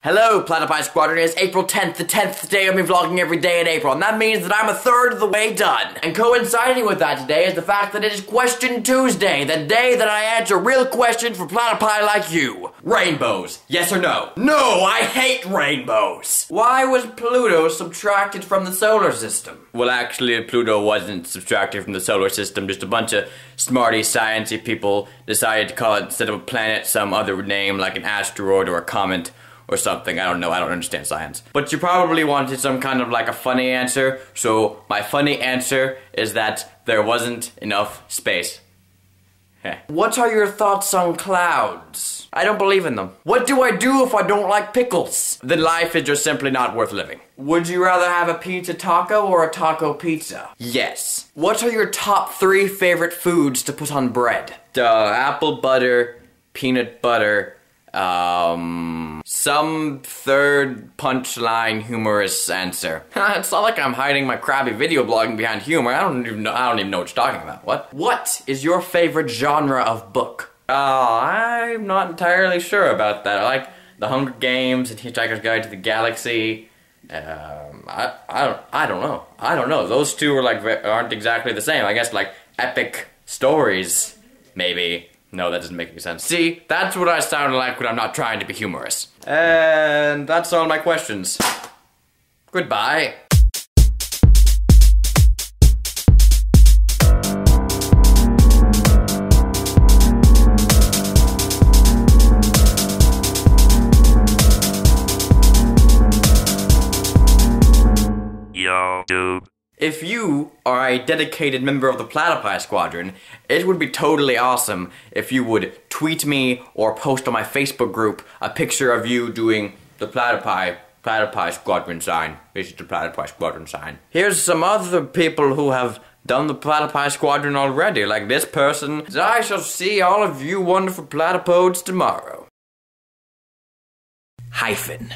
Hello, Platypi Squadron. It's April 10th, the 10th day of me vlogging every day in April, and that means that I'm a third of the way done. And coinciding with that today is the fact that it is Question Tuesday, the day that I answer real questions for platypi like you. Rainbows, yes or no? No, I hate rainbows! Why was Pluto subtracted from the solar system? Well, actually, Pluto wasn't subtracted from the solar system, just a bunch of smarty, sciencey people decided to call it, instead of a planet, some other name like an asteroid or a comet. Or something, I don't know, I don't understand science. But you probably wanted some kind of like a funny answer, so my funny answer is that there wasn't enough space. What are your thoughts on clouds? I don't believe in them. What do I do if I don't like pickles? Then life is just simply not worth living. Would you rather have a pizza taco or a taco pizza? Yes. What are your top 3 favorite foods to put on bread? Apple butter, peanut butter, some third punchline humorous answer. It's not like I'm hiding my crappy video blogging behind humor. I don't even know what you're talking about. What is your favorite genre of book? I'm not entirely sure about that. I like The Hunger Games and Hitchhiker's Guide to the Galaxy. I don't know. I don't know. Those two aren't exactly the same. I guess like epic stories, maybe. No, that doesn't make any sense. See, that's what I sound like when I'm not trying to be humorous. And that's all my questions. Goodbye. Yo, dude. If you are a dedicated member of the Platypi Squadron, it would be totally awesome if you would tweet me or post on my Facebook group a picture of you doing the Platypi Squadron sign. This is the Platypi Squadron sign. Here's some other people who have done the Platypi Squadron already, like this person. I shall see all of you wonderful platypodes tomorrow. Hyphen.